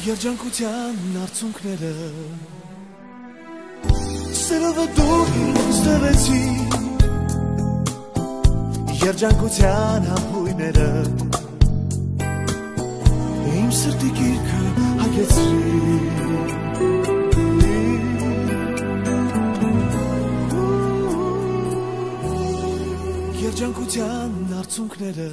Երջանկության արցունքները Սերովը դու ստեղեցի Երջանկության համբույները Իմ սրտի գիրքը հագեցրի Երջանկության արցունքները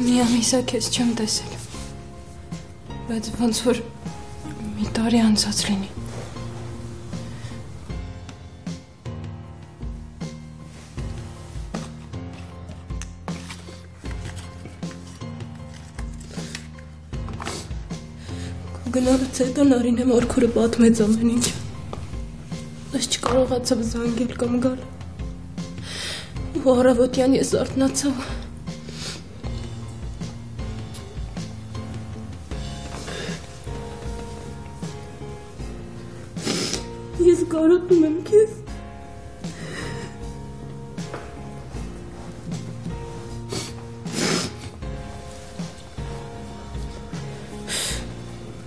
Մի ամիսա քեզ չեմ տեսել, բայց ոնց որ մի տարի անցած լինի։ Քո գնալուց հետո Նարինե մորքուրը պատմեց ամեն ինչ, բայց չկարողացավ զանգել կամ գալ։ Ու առավոտյան ես արթնացա Ես կարոտում եմ քեզ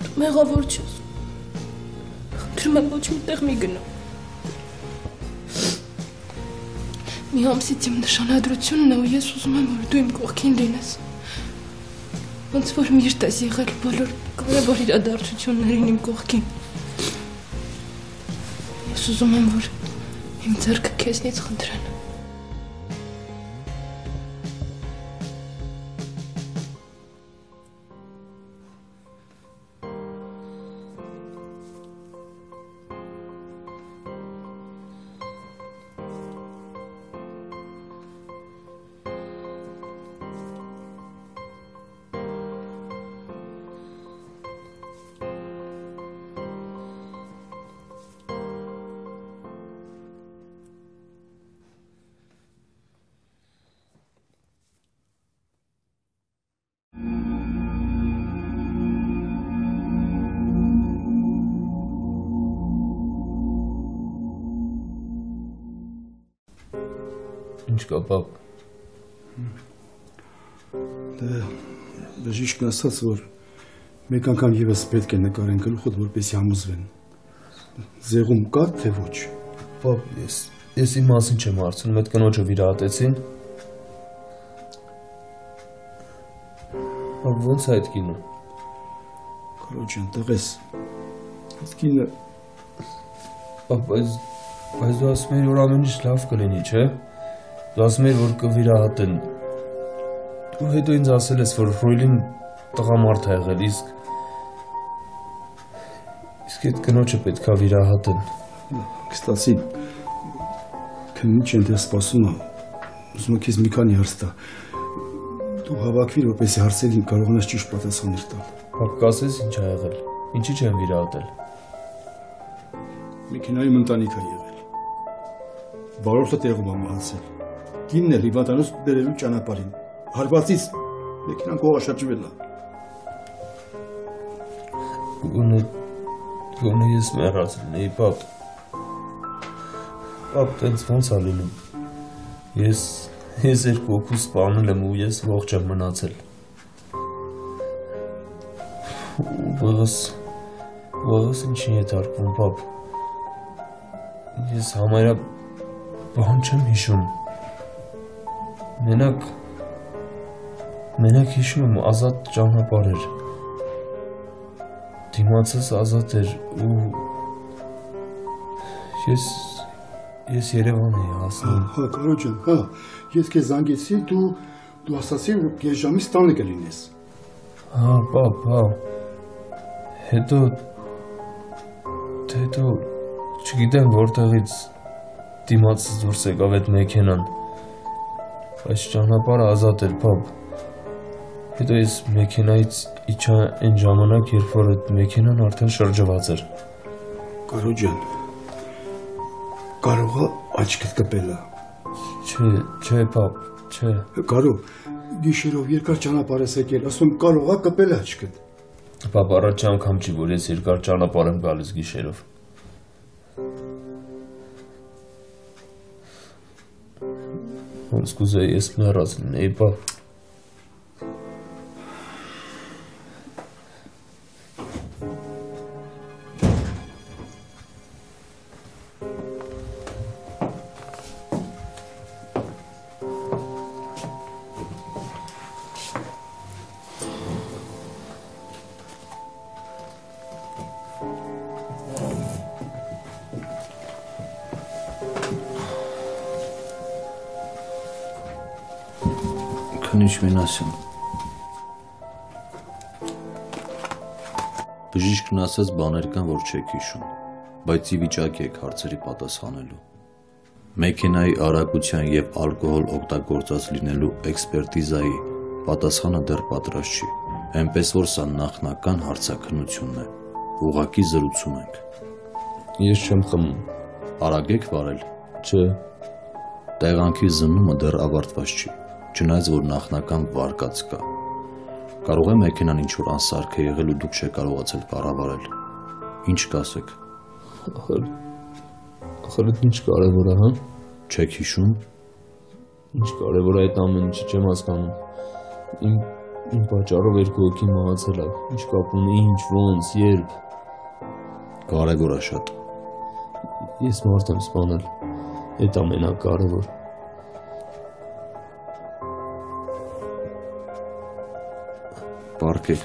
Դու մեղավոր չես Խնդրում եմ ոչ մի տեղ մի գնա Մի ամսից իմ նշանադրությունն է ու ես ուզում եմ որ դու իմ կողքին լինես Ոնց որ միշտ ես եղել բոլոր կարևոր իրադարձություններին իմ կողքին Ուզում եմ, որ իմ ձեռքը քեզնից խնդրեն։ Ինչ կա, պապ։ Բժիշկն ասաց, որ մեկ անգամ ևս պետք է նկարեն գլուխդ, որպեսզի համոզվեն։ Ձեղում կա, թե ոչ։ Պապ, ես իմ մասին չեմ հարցնում, այդ կնոջը վիրահատեցին։ Պապ, ոնց է այդ կինը։ Կարոջան, տղես։ Այդ կինը Պապ, բայց դու ասում ես, որ ամեն ինչ լավ կլինի, չէ։ Դու ասում ես, որ կվիրահատեն։ Ու հետո ինձ ասել ես, որ Ռոյլին տղամարդ է եղել, իսկ այդ կնոջը պետք է վիրահատեն։ Կստացի, քննիչ են դες սպասում է, ուզում եմ քեզ մի քանի հարց տա։ Դու հավաքվիր, որպեսզի հարցերին կարողանաս ճիշտ պատասխաններ տալ։ Պապ, կասես ինչ ա եղել, ինչի չեմ վիրահատել։ Մեքենայում ընտանիք է եղել։ Վարորդը տեղում է մահացել։ Կինն էլ հիվանդանոց բերելու ճանապարհին։ Հարվածից մեքենան կողաշրջվել է։ Գոնե ես մեռածել էի, պապ։ Պապ, տենց ոնց ա լինում։ Ես երկու հոգու սպանել եմ ու ես ողջ եմ մնացել։ Վաղս ինչին է թարգվում, պապ։ Ես համարյա բան չեմ հիշում։ Մենակ հիշում եմ ազատ ճանապարհ էր։ Դիմացս ազատ էր ու ես Երևան էի հասնում։ Հա, Կարոջան, հա, ես քեզ զանգեցի, դու ասացի, որ կես ժամից տանը կլինես։ Հա, պապ, հա։ Հետո չգիտեմ որտեղից դիմացս դուրս եկավ այդ մեքենան։ Այս ճանապարհը ազատ էր, պապ։ Հետո ես մեքենայից իջա այն ժամանակ, երբ որ այդ մեքենան արդեն շրջված էր։ Կարո ջան, կարող է աչքդ կպել է։ Չէ, պապ, չէ։ Կարո, գիշերով երկար ճանապարհ ես եկել, ասում կարող է կպել աչքդ։ Պապ, առաջ անգամ չի, որ ես երկար ճանապարհ եմ գալիս գիշերով։ Ոնց կուզեի ես մեռած լինեի, պապ։ Քնիչ Մինասյան։ Բժիշկն ասաց բաներ կան, որ չեք հիշում, բայց ի վիճակի եք հարցերի պատասխանելու։ Մեքենայի արագության եւ ալկոհոլ օգտագործած լինելու էքսպերտիզայի պատասխանը դեռ պատրաստ չի, այնպես որ սա նախնական հարցաքննությունն է։ Ուղղակի զրուցում ենք։ Ես չեմ խմում։ Արագ եք վարել։ Չէ։ Տեղանքի զննումը դեռ ավարտված չի, չնայած որ նախնական վարկած կա։ Կարող է մեքենան ինչ-որ անսարք է եղել ու դուք չեք կարողացել կառավարել։ Ինչ կասեք։ Ախր ինչ կարևոր է, հա։ Չեք հիշում։ Ինչ կարևոր է այդ ամեն ինչը, չեմ հասկանում։ Իմ պատճառով երկու հոգի մահացել է։ Ինչ կապ ունի, ինչ, ոնց, երբ։ Կարևոր է շատ։ Ես մարդ եմ սպանել։ Այդ ամենակարևոր։ Պարկեք։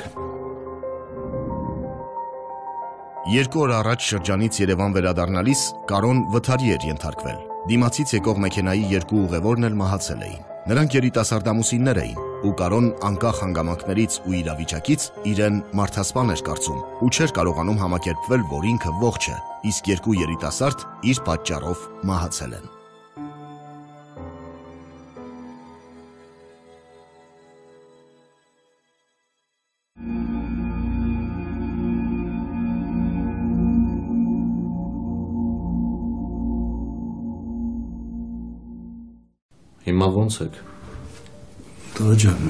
2 օր առաջ շրջանից Երևան վերադառնալիս Կարոն վթարի էր ենթարկվել։ Դիմացից եկող մեքենայի 2 ուղևորն էլ մահացել էին։ Նրանք երիտասարդամուսիններ էին, ու Կարոն անկախ հանգամանքներից ու իրավիճակից իրեն մարդասպան էր կարծում ու չէր կարողանում համակերպվել, որ ինքը ողջ է, իսկ 2 երիտասարդ իր պատճառով մահացել են։ Հիմա ոնց եք։ Տղա ջան,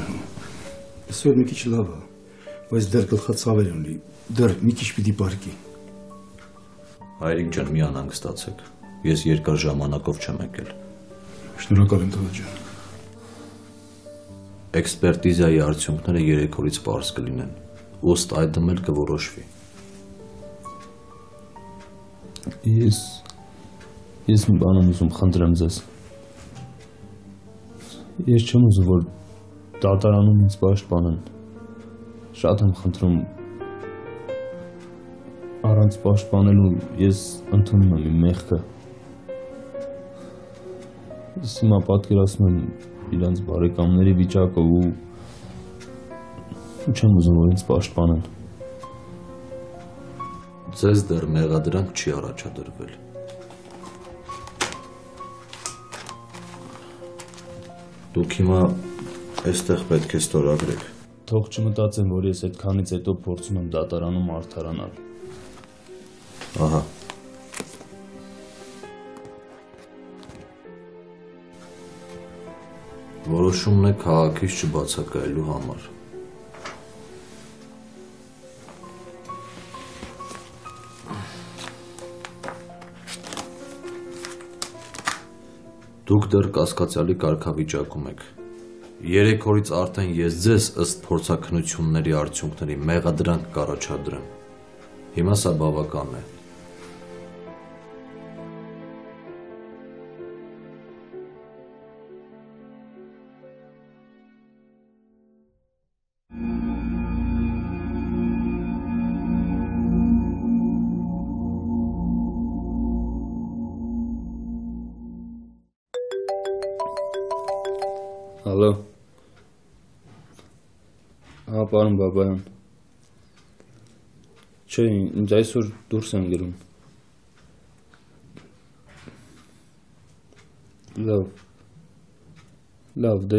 այսօր մի քիչ լավ է, բայց դեռ գլխացավեր ունի, դեռ մի քիչ պիտի պարկի։ Հայրիկ ջան, մի անհանգստացեք։ Ես երկար ժամանակով չեմ եկել։ Շնորհակալ եմ, տղա ջան։ Էքսպերտիզայի արդյունքները 3 օրից պարզ կլինեն, ըստ այդմ էլ կորոշվի։ Ես մի բան եմ ուզում խնդրեմ ձեզ։ Ես չեմ ուզում, որ դատարանում ինձ պաշտպանեն։ Շատ եմ խնդրում, առանց պաշտպանելու ես ընդունում եմ իմ մեղքը։ Ես հիմա պատկերացնում եմ իրանց բարեկամների վիճակը ու չեմ ուզում, որ ինձ պաշտպանեն։ Ձեզ դեռ մեղադրանք չի առաջադրվել։ Դուք հիմա այստեղ պետք է ստորագրեք։ Թող չմտածեմ, որ ես այդքանից հետո փորձում եմ դատարանում արդարանալ։ Ահա։ Որոշումն է քաղաքից չբացակայելու համար։ Դուք դեռ կասկածյալի կարգավիճակում եք։ 3 օրից արդեն ես ձեզ ըստ փորձաքննությունների արդյունքների մեղադրանք կառաջադրեմ։ Հիմա սա բավական է։ Ալո։ Հա, պարոն Բաբայան։ Չէ, ինձ այսօր դուրս են գրում։ Լավ։ Լավ, դե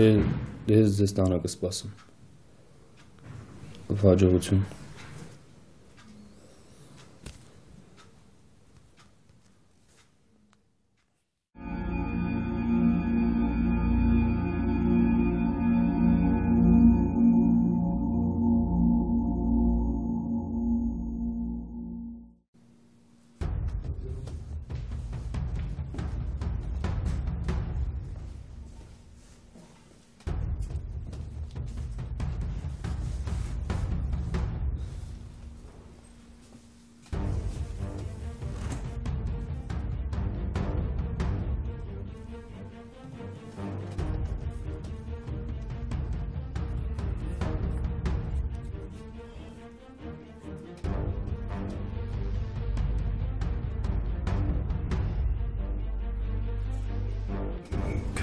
ես ձեզ տանը կսպասեմ։ Հաջողություն։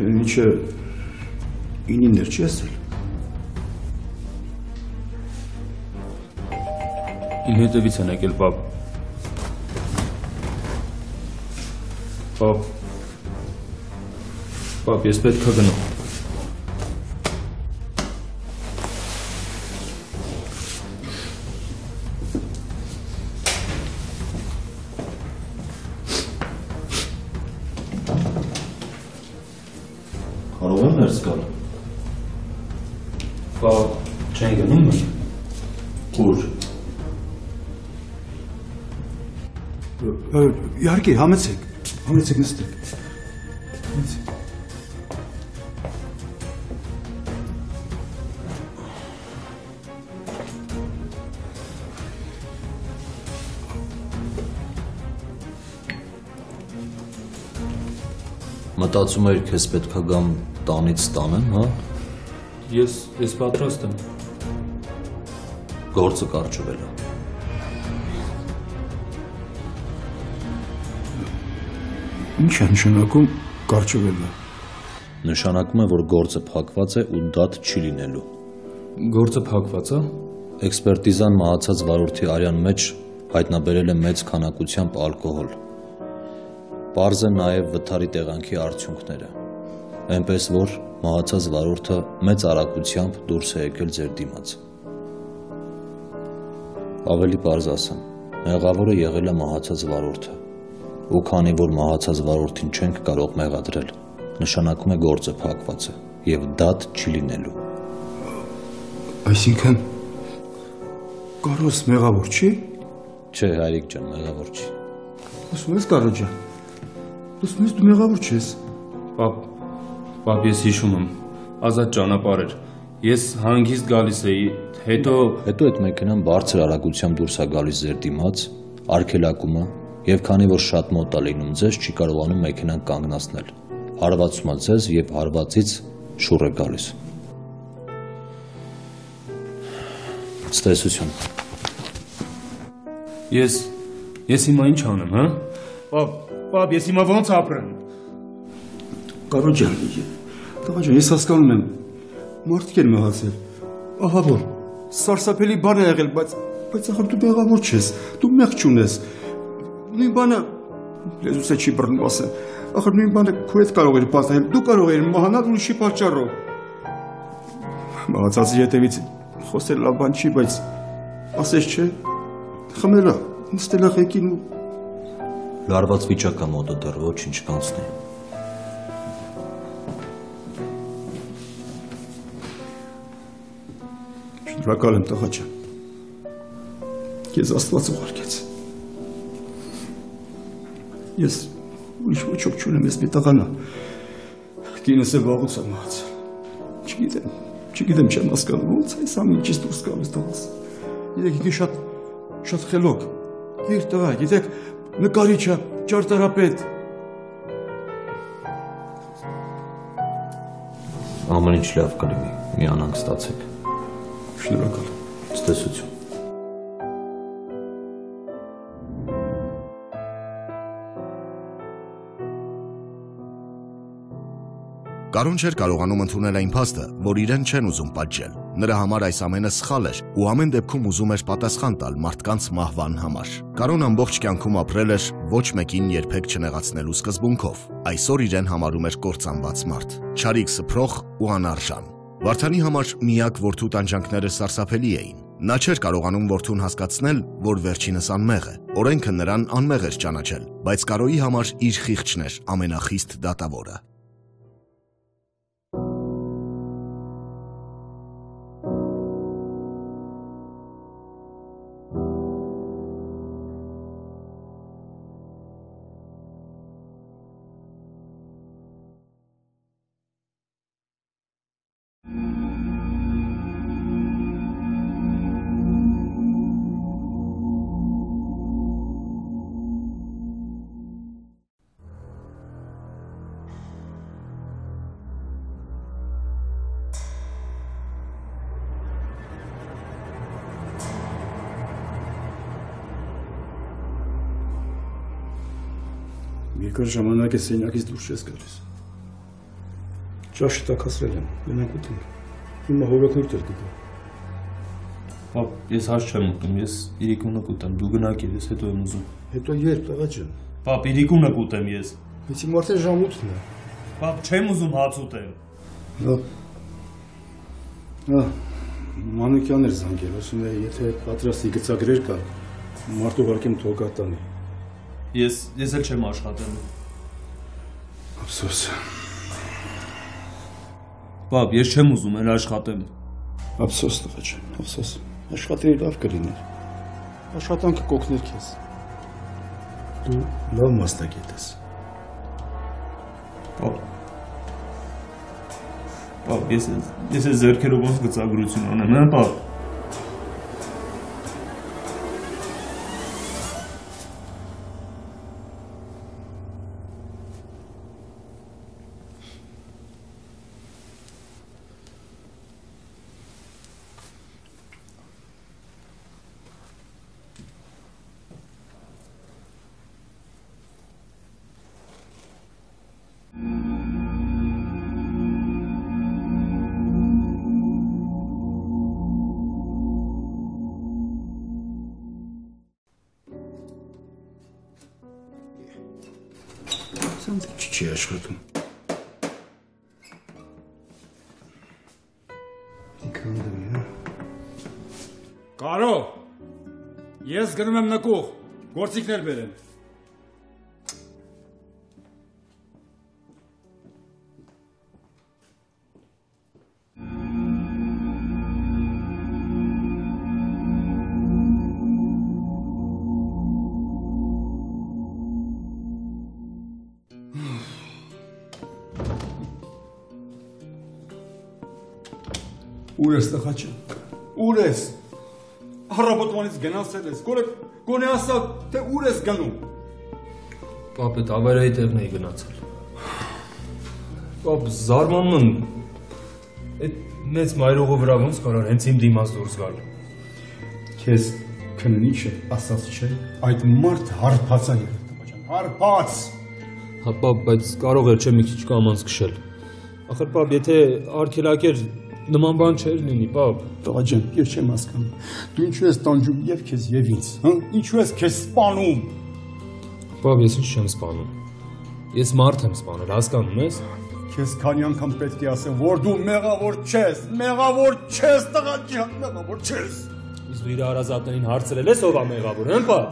Քննիչը 9-ին չի ասել։ Իմ հետևից են եկել, պապ։ Պապ, ես պետք է գնամ։ Կարող եմ ներս գալ։ Պապ, չեն գնում եմ։ Ուր։ Իհարկե, համեցեք նստեք։ Մտածում էի քեզ պետքա գամ տանից տանեմ, հա։ Ես պատրաստ եմ։ Գործը կարճվել է։ Ինչ է նշանակում կարճվելը։ Նշանակում է, որ գործը փակված է ու դատ չի լինելու։ Գործը փակված է։ Էքսպերտիզան մահացած վարորդի արյան մեջ հայտնաբերել է մեծ քանակությամբ ալկոհոլ։ Պարզ է նաև վթարի տեղանքի արդյունքները, այնպես որ մահացած վարորդը մեծ արագությամբ դուրս է եկել ձեր դիմաց։ Ավելի պարզ ասեմ, մեղավորը եղել է մահացած վարորդը, ու քանի որ մահացած վարորդին չենք կարող մեղադրել, նշանակում է գործը փակված է և դատ չի լինելու։ Այսինքն Կարոս մեղավոր չի։ Չէ, հայրիկ ջան, մեղավոր չի։ Ասում ես Կարո ջան, ասում ես դու մեղավոր չես։ Պապ, ես հիշում եմ, ազատ ճանապարհ էր։ Ես հանգիստ գալիս էի, հետո այդ մեքենան բարձր արագությամբ դուրս է գալիս ձեր դիմաց, արգելակում է, և քանի որ շատ մոտ է լինում ձեզ, չի կարողանում մեքենան կանգնացնել։ Հարվածում է ձեզ և հարվածից շուռ է գալիս։ Ստեսություն։ Ես հիմա ինչ անեմ, հա։ Պապ, ես հիմա ոնց ապրեմ։ Կարո ջան, ես հասկանում եմ, մարդիկ են մահացել, ահա որ, սարսափելի բան է եղել, բայց ախր դու մեղավոր չես, դու մեղք չունես, նույն բանը, լեզուս է չի բռնում ասել, ախր նույն բանը քո հետ կարող էր պատահել, դու կարող էր մահանալ ուրիշի պատճառով։ Մահացածի հետևից խոսել լավ բան չի, բայց ասես չէ, խմելա, նստելա ղեկին ու Լարված վիճակա մոտը դեռ ոչինչ կանցնի։ Շնորհակալ եմ տղա ջան։ Քեզ Աստված ուղարկեց։ Ես ուրիշ ոչոք չունեմ, ես մի տղան եմ։ Կինս է վաղուց է մահացել։ Չգիտեմ չեմ հասկանում, ոնց այս ամենից դուրս գալիս տղաս։ Գիտեք, ինքը շատ խելոք։ Իր տղա, գիտեք, նկարիչ է, ճարտարապետ։ Ամեն ինչ լավ կլինի, մի անհանգստացեք։ Շնորհակալ։ Ստեսություն։ Կարոն չէր կարողանում ընդունել այն փաստը, որ իրեն չեն ուզում պատժել։ Նրա համար այս ամենը սխալ էր ու ամեն դեպքում ուզում էր պատասխան տալ մարդկանց մահվան համար։ Կարոն ամբողջ կյանքում ապրել էր ոչ մեկին երբեք չնեղացնելու սկզբունքով։ Այսօր իրեն համարում էր կործանված մարդ, չարիք սփռող ու անարժան։ Վարդանի համար միակ որդու տանջանքները սարսափելի էին։ Նա չէր կարողանում որդուն հասկացնել, որ վերջինս անմեղ է։ Օրենքը նրան անմեղ էր ճանաչել, բայց Կարոյի համար իր խիղճն էր ամենախիստ դատավորը։ Երկար ժամանակ է սենյակից դուրս չես գալիս։ Ճաշը տաքացրել եմ, գնանք ուտենք։ Հիմա հորոքնուրդ էլ կգա։ Պապ, ես հաշ չեմ ուտում, ես իրիկունը կուտեմ, դու գնաք ես հետո եմ ուզում։ Հետո երբ, տղա ջան։ Պապ, իրիկունը կուտեմ ես։ Բայց իմ արդեն ժամ 8-ն է։ Պապ, չեմ ուզում հաց ուտեմ։ Մանուկյանն էր զանգել, ասում է, եթե պատրաստի գծագրեր կա, մարդ ուղարկեմ թողատանի։ Ես էլ չեմ աշխատելու։ Ափսոս։ Պապ, ես չեմ ուզում էլ աշխատեմ։ Ափսոս տղա ջան, ափսոս։ Աշխատել լավ կլիներ։ Աշխատանքը կօգներ քեզ։ Դու լավ մասնագետ ես։ Պապ, ես ձեռքերով ոնց գծագրություն անեմ, հա, պապ։ Չի աշխատում։ Կարո, ես գնում եմ նկուղ, գործիքներ բերեմ։ Ուր ես տղա ջան, ուր ես, առավոտվանից գնացել ես, գոնե ասա, թե ուր ես գնում։ Պապ, էդ ավերայի տեղն էի գնացել։ Պապ, զարմանում եմ, էդ մեծ մայրողը վրա ոնց կարար հենց իմ դիմաց դուրս գալ։ Քեզ քննիչը ասած չէ, այդ մարդ հարբած է եղել, տղա ջան, հարբած։ Հա, պապ, բայց կարող էր չէ մի քիչ կամանց քշել։ Ախր պապ, եթե արգելակեր նման բան չէր լինի, պապ։ Տղա ջան, ես չեմ հասկանում։ Դու ինչու ես տանջում եւ քեզ եւ ինձ, հա? Ինչու ես քեզ սպանում։ Պապ, ես ինչ չեմ սպանում։ Ես մարդ եմ սպանել, հասկանում ես։ Քեզ քանի անգամ պետք է ասեմ, որ դու մեղավոր չես, տղա ջան, մեղավոր չես։ Իսկ դու իր հարազատներին հարցրել ես ով է մեղավոր, հա՞, պապ։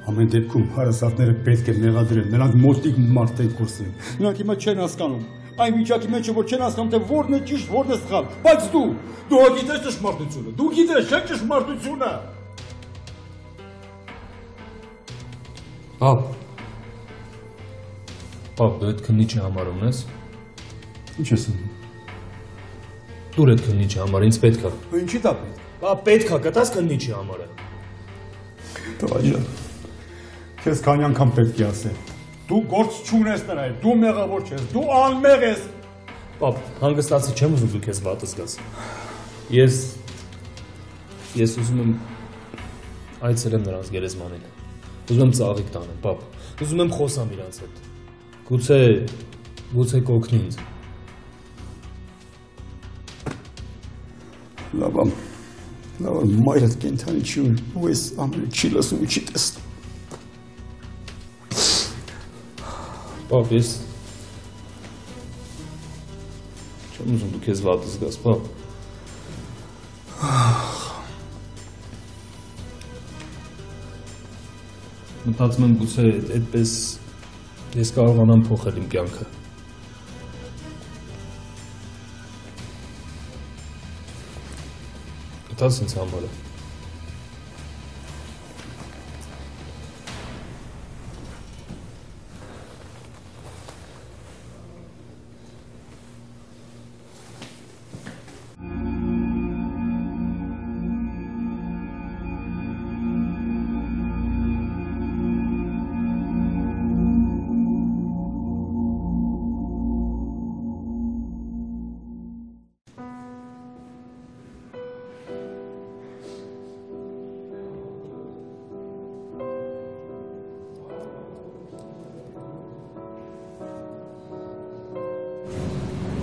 Ամեն դեպքում հարազատները պետք է մեղադրել, նրանք մոտիկ մարդ են խոսում։ Նրանք հիմա չեն հասկանում։ Այն վիճակի մեջ որ չեն հասկանում թե որն է ճիշտ, որն է սխալ, բայց դու գիտես ճշմարտությունը, դու գիտես չէ ճշմարտությունը։ Պապ, դու այդ քննիչի համար ունես։ Ինչ ես անում։ Դուր այդ քննիչի համար, ինձ պետք է։ Ինչի՞ դա պետք։ Պապ, պետք է, կտաս քննիչի համար։ Տղա ջան, քեզ քանի անգամ պետք է ասել։ Դու գործ չունես նրա հետ, դու մեղավոր չես, դու անմեղ ես։ Պապ, հանգստացի չեմ ուզում դու քեզ վատ զգաս։ Ես ուզում եմ այցելեմ նրանց գերեզմանին։ Ուզում եմ ծաղիկ տանեմ, պապ։ Ուզում եմ խոսամ իրանց հետ։ Գուցե կօգնի ինձ։ Լավ, մայրդ կենթանի չի ու ես ամենը չի լսում ու չի տեսնում։ Պապ, ես չեմ ուզում դու քեզ վատ զգաս, պապ։ Մտածում եմ գուցե այդպես ես կարողանամ փոխել իմ կյանքը։ Գտած ինձ համարը։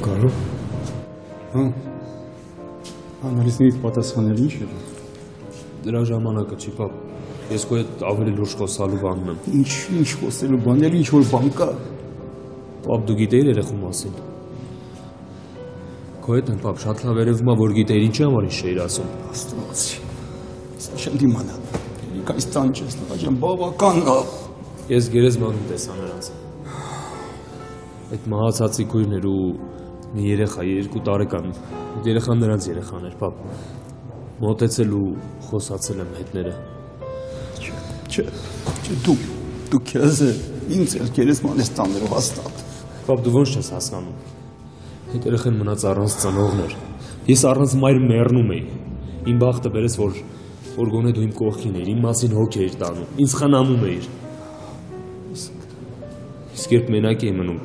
Կարո՞։ Անալիզնից պատասխանել ինչ է։ Դրա ժամանակը չի, պապ։ Ես քո հետ ավելի լուրջ խոսալու բանում եմ։ Ինչ խոսելու բան, էլ ինչ որ բան կա։ Պապ, դու գիտեիր երեխու մասին։ Քո հետ եմ, պապ, շատ լավ երևում է, որ գիտեիր ինչի համար ինչ էիր ասում։ Աստված։ Սա չեմ դիմանա։ Երեք այս տան չես, տղա ջան, բավական լավ։ Ես գերեզմանում տեսա նրանց։ Այդ մահացածի քույրներ ու մի երեխա 2 տարեկան։ Այդ երեխան նրանց երեխան էր, պապ։ Մոտեցել ու խոսացել եմ հետները։ Չէ, դու քեզ ինձ էլ գերեզման ես տաներով հաստատ։ Պապ, դու ոնց չես հասկանում։ Այդ երեխան մնաց առանց ծնողներ։ Ես առանց մայր մեռնում էի։ Իմ բախտը բերեց, որ գոնե դու իմ կողքին էիր, իմ մասին հոգ էիր տանում, ինձ խնամում էիր։ Իսկ երբ մենակ էի մնում,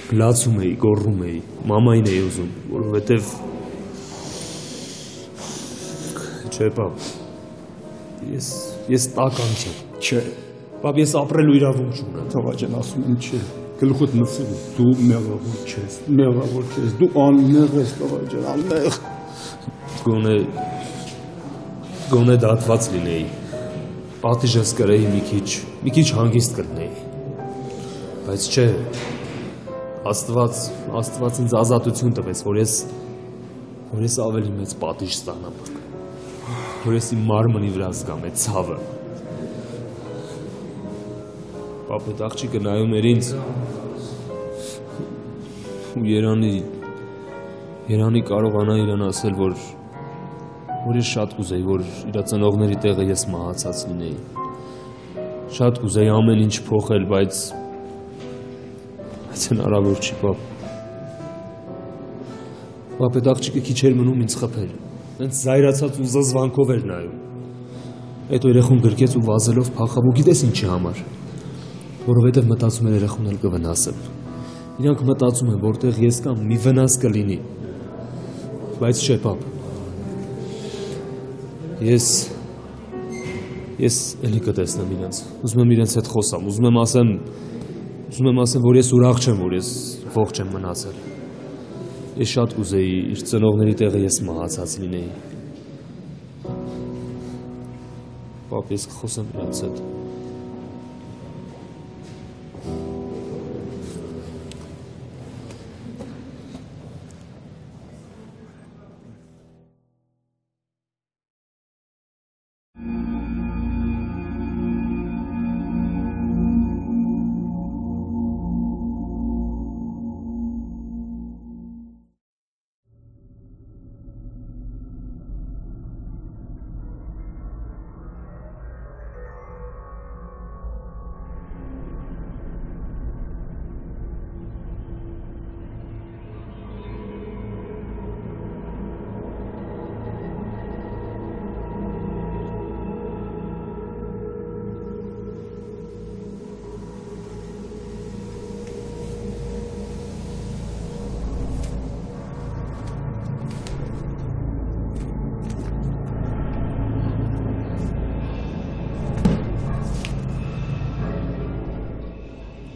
գլացում էի, գոռում էի, մամային էի ուզում, որովհետև չէ, պապ, ես տական չեմ։ Չէ, պապ, ես ապրելու իրավունք չունեմ։ Թողա ջան, ասում եմ չէ, գլուխդ մտցրու, դու մեղավոր չես, դու անմեղ ես, թողա ջան, անմեղ։ Գոնե դատված լինեի, պատիժս կրեի մի քիչ հանգիստ կրնեի, բայց չէ, Աստված ինձ ազատություն տվեց, որ ես ավելի մեծ պատիժ ստանամ, որ ես իմ մարմնի վրա զգամ այդ ցավը։ Պապ, այդ աղջիկը նայում էր ինձ ու Երանի կարողանա իրան ասել, որ ես շատ կուզեի, որ իր ծնողների տեղը ես մահացած լինեի։ Շատ կուզեի ամեն ինչ փոխել, բայց հնարավոր չի, պապ։ Պապ, այդ աղջիկը քիչ էր մնում ինձ խփել։ Հենց զայրացած ու զզվանքով էր նայում։ Այդ երեխուն գրկեց ու վազելով փախավ ու գիտես ինչի համար։ Որովհետև մտածում էր երեխուն էլ կվնասեմ։ Իրանք մտածում են, որտեղ ես կամ մի վնաս կլինի։ Բայց չէ, պապ։ Ես էլի կտեսնեմ իրենց։ Ուզում եմ իրենց հետ խոսամ, ուզում եմ ասեմ, որ ես ուրախ չեմ, որ ես ողջ եմ մնացել։ Ես շատ կուզեի իր ծնողների տեղը ես մահացած լինեի։ Պապ, ես կխոսեմ իրենց հետ։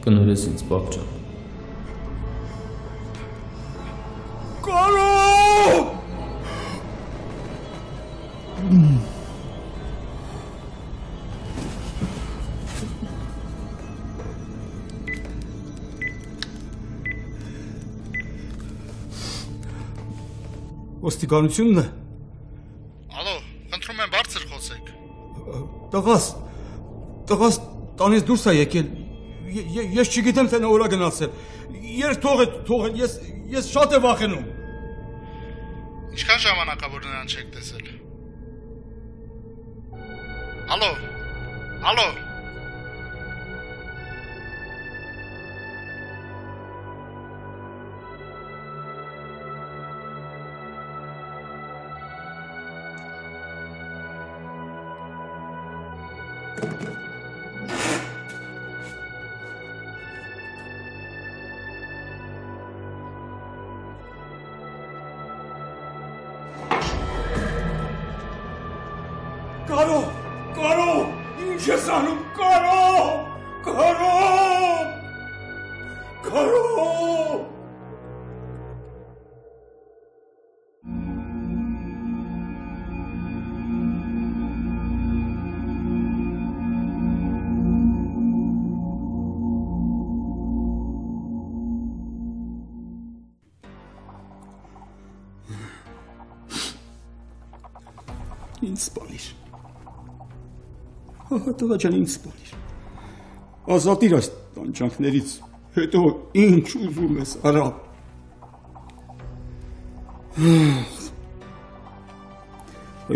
Կներես ինձ, պապ ջան։ Կարո! ոստիկանությունն է։ Ալո, խնդրում եմ բարձր խոսեք։ Տղաս տանից դուրս է եկել։ Ես չգիտեմ թե նա ուր է գնացել։ Երբ թողել, ես շատ եմ վախենում։ Ինչքան ժամանակ է որ նրան չեք տեսել։ Ալո։ Կարո, ինչ ես անում, Կարո։ Ինձ սպանիր։ Տղա ջան, ինձ սպանիր։ Ազատիր այս տանջանքներից, հետո ինչ ուզում ես արա։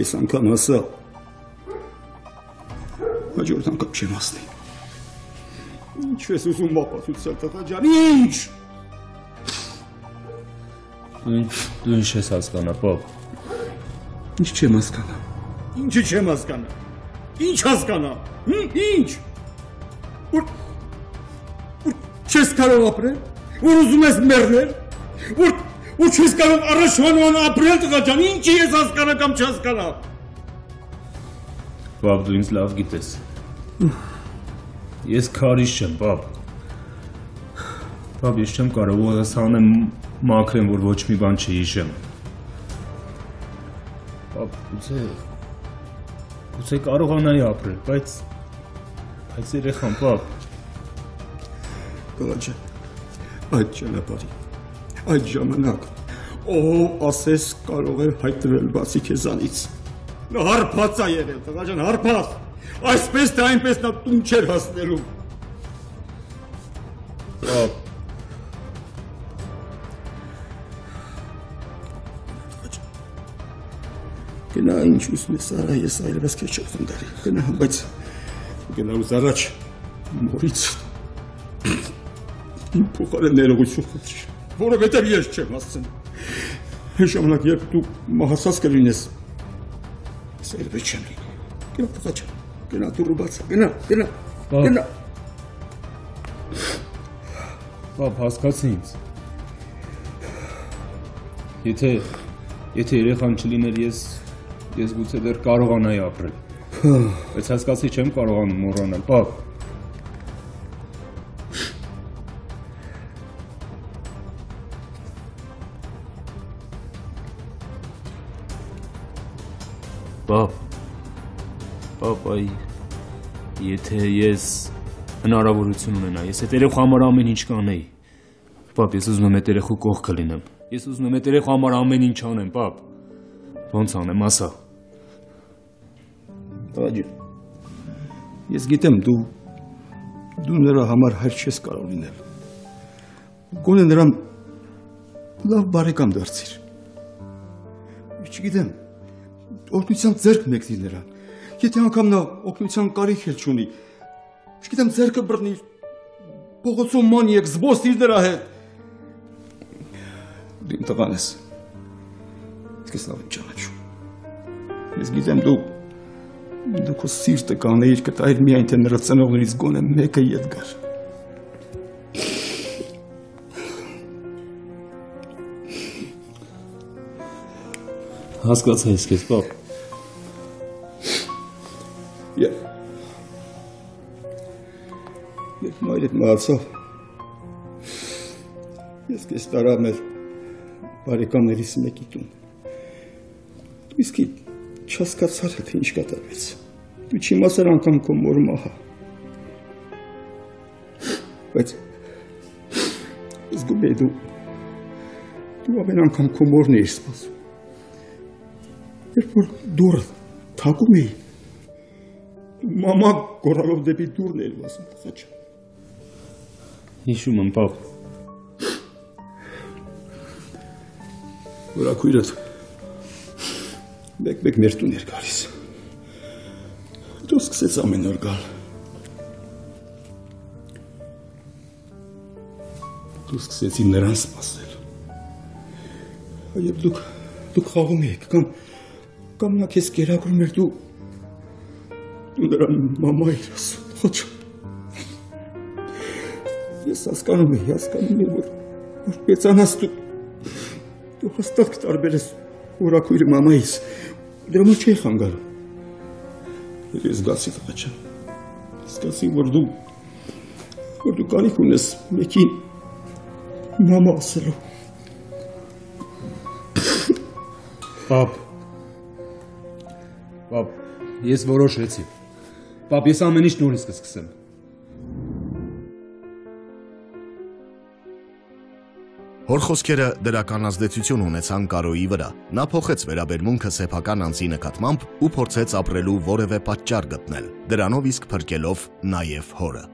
Այս անգամ ասա, հաջորդ անգամ չեմ ասնի։ Ինչ ես ուզում ապացուցել, տղա ջան, ինչ։ Դու ինչ ես հասկանա, պապ։ Ինչ չեմ հասկանա։ Ինչը չեմ հասկանա։ Ինչ հասկանա։ Ինչ։ Որ չես կարող ապրել, որ ուզում ես մեռնել, որ չես կարող առաջանան ապրել, տղա ջան, ինչի ես հասկանա կամ չհասկանա։ Պապ, դու ինձ լավ գիտես։ Ես քարիշ չեմ, պապ։ Պապ, ես չեմ կարող ուղղակի անեմ մաքրեմ, որ ոչ մի բան չհիշեմ։ Պապ, գուցե կարողանայի ապրել, բայց երեխան, պապ։ Տղա ջան, այդ ճանապարհի, այդ ժամանակ, ով ասես կարող է հայտնվել բացի քեզանից։ Նա հարբած է եղել, տղա ջան, հարբած։ Այսպես թե այնպես նա տուն չէր հասնելու։ Պապ։ Գնա ինչ ուզում ես արա, ես այլևս քեզ չեմ խնդրի։ Գնա, բայց գնալուց առաջ մորից իմ փոխարեն ներողություն խնդրիր, որովհետև ես չեմ հասցնում։ Այն ժամանակ, երբ դու մահացած կլինես, ես այլևս չեմ լինի։ Գնա, տղա ջան, գնա, դուռը բաց է, գնա։ Պապ, հասկացի ինձ։ Եթե երեխան չլիներ, ես գուցե դեռ կարողանայի ապրել, բայց հասկացի չեմ կարողանում մոռանալ, պապ։ Պապ, եթե ես հնարավորություն ունենայի, ես այդ երեխու համար ամեն ինչ կանեի, պապ, ես ուզում եմ այդ երեխու կողքը լինեմ, ես ուզում եմ այդ երեխու համար ամեն ինչ անեմ, պապ, ոնց անեմ, ասա։ Աջի, ես գիտեմ դու նրա համար հայր չես կարող լինել, գոնե նրան լավ բարեկամ դարձիր, չգիտեմ, օգնության ձեռք մեկնիր նրան, եթե անգամ նա օգնության կարիք էլ չունի, չգիտեմ ձեռքը բռնիր, փողոցում ման եկ զբոսնիր նրա հետ, դու իմ տղան ես, ես լավ եմ ճանաչում, ես գիտեմ դու քո սիրտը կանեիր կտայիր միայն թե նրա ծնողներից գոնե մեկը ետ գար։ Հասկացա ես քեզ, պապ։ Երբ մայրդ մահացավ, ես քեզ տարա մեր բարեկամներից մեկի տուն։ Դու իսկի չհասկացար թե ինչ կատարվեց։ Դու չիմացար անգամ քո մոր մահը։ Բայց ես գումեի դու ամեն անգամ քո մորն էիր սպասում։ երբ որ դուրը թակում էի, մամա գոռալով դեպի դուրն էր վազում, տղա ջան։ Հիշում եմ, պապ։ Որակույրդ մեկ-մեկ մեր տուն էր գալիս։ Հետո սկսեց ամեն օր գալ։ Դու սկսեցի նրան սպասել։ Եվ դուք խաղում էիք, կամ նա քեզ կերակրում էր, դու նրան մամա էր ասում, տղա ջան։ Ես հասկանում եմ, որ մեծանաս դու հաստատ կտարբերես որակույրը մամայից, դրա մոտ չէի խանգարում։ Ես զգացի, տղա ջան, զգացի, որ դու կարիք ունես մեկին մամա ասելու։ Պապ, ես որոշեցի։ Պապ, ես ամեն ինչ նորից կսկսեմ։ Հոր խոսքերը դրական ազդեցություն ունեցան Կարոյի վրա։ Նա փոխեց վերաբերմունքը սեփական անձի նկատմամբ ու փորձեց ապրելու որևէ պատճառ գտնել, դրանով իսկ փրկելով նաև հորը։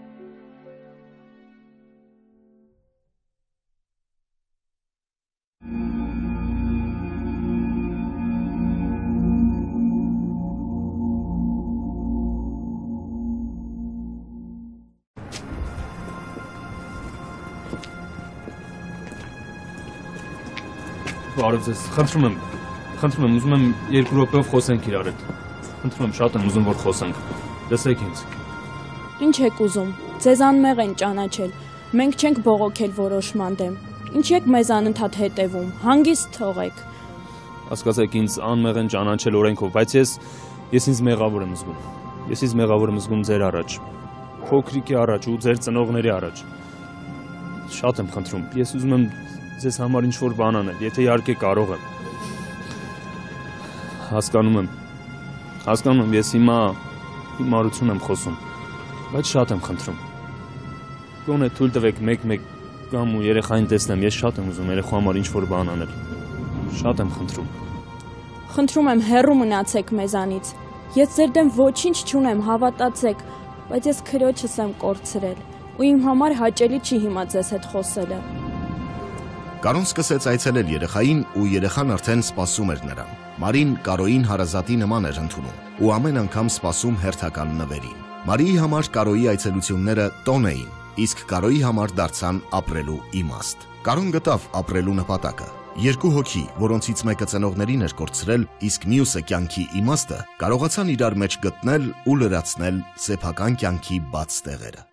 Բարև ձեզ, խնդրում եմ, ուզում եմ 2 րոպեով խոսենք իրար հետ։ Խնդրում եմ, շատ եմ ուզում, որ խոսենք։ Լսեք ինձ։ Ինչ եք ուզում։ Ձեզ անմեղ են ճանաչել։ Մենք չենք բողոքել որոշման դեմ։ Ինչ եք մեզ անընդհատ հետևում։ Հանգիստ թողեք։ Հասկացեք, ինձ անմեղ են ճանաչել օրենքով, բայց ես ինձ մեղավոր եմ զգում։ Ես ինձ մեղավոր եմ զգում ձեր առաջ։ Փոքրիկի առաջ ու ձեր ծնողների առաջ։ Շատ եմ խնդրում։ Ես ուզում եմ ձեզ համար ինչ-որ բան անել, եթե իհարկե կարող եմ։ Հասկանում եմ, ես հիմա հիմարություն եմ խոսում, բայց շատ եմ խնդրում։ Գոնե թույլ տվեք մեկ-մեկ կամ ու երեխային տեսնեմ, ես շատ եմ ուզում երեխու համար ինչ-որ բան անել։ Շատ եմ խնդրում։ Խնդրում եմ հեռու մնացեք մեզանից։ Ես ձեր դեմ ոչինչ չունեմ, հավատացեք, բայց ես քրոջս եմ կորցրել, ու իմ համար հաճելի չի հիմա ձեզ հետ խոսելը։ Կարոն սկսեց այցելել երեխային ու երեխան արդեն սպասում էր նրան։ Մարին Կարոյին հարազատի նման էր ընդունում ու ամեն անգամ սպասում հերթական նվերին։ Մարիի համար Կարոյի այցելությունները տոն էին, իսկ Կարոյի համար դարձան ապրելու իմաստ։ Կարոն գտավ ապրելու նպատակը։ 2 հոգի, որոնցից մեկը ծնողներին էր կորցրել, իսկ մյուսը կյանքի իմաստը, կարողացան իրար մեջ գտնել ու լրացնել սեփական կյանքի բաց տեղերը։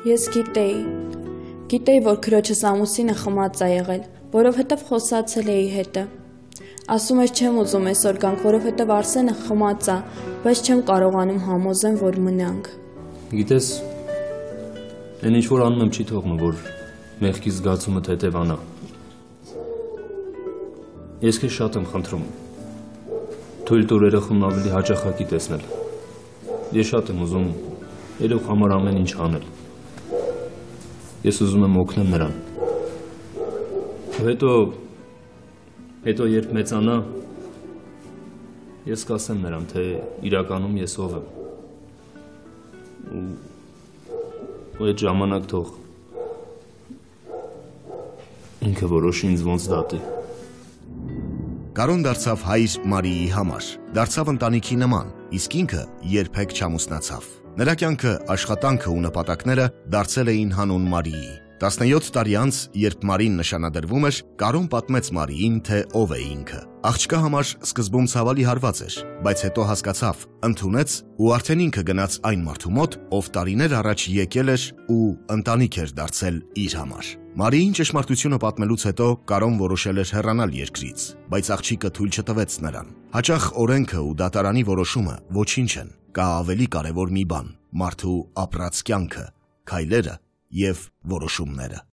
Ես գիտեի, որ քրոջս ամուսինը խմած է եղել, որովհետև խոսացել էի հետը։ Ասում էր չեմ ուզում այսօր գանք, որովհետև Արսենը խմած է, բայց չեմ կարողանում համոզեմ, որ մնանք։ Գիտես, այն ինչ որ անում եմ չի թողնում, որ մեղքի զգացումդ հետևանա։ Ես քեզ շատ եմ խնդրում, թույլ տուր երեխուն ավելի հաճախակի տեսնել։ Ես շատ եմ ուզում երեխու համար ամեն ինչ անել։ Ես ուզում եմ օգնել նրան։ Հետո երբ մեծանա, ես կասեմ նրան, թե իրականում ես ով եմ։ Ու այդ ժամանակ թող ինքը որոշի ինձ ոնց դատի։ Կարոն դարձավ հայր Մարիի համար, դարձավ ընտանիքի նման, իսկ ինքը երբեք չամուսնացավ։ Նրա կյանքը, աշխատանքը ու նպատակները դարձել էին հանուն Մարիի, 17 տարի անց, երբ Մարին նշանադրվում էր, Կարոն պատմեց Մարիին, թե ով է ինքը։ Աղջկա համար սկզբում ցավալի հարված էր, բայց հետո հասկացավ, ընդունեց ու արդեն ինքը գնաց այն մարդու մոտ, ով տարիներ առաջ եկել էր ու ընտանիք էր դարձել իր համար։ Մարիին ճշմարտությունը պատմելուց հետո Կարոն որոշել էր հեռանալ երկրից, բայց աղջիկը թույլ չտվեց նրան։ Հաճախ օրենքը ու դատարանի որոշումը ոչինչ են, կա ավելի կարևոր մի բան՝ մարդու ապրած կյանքը, քայլերը և որոշումները։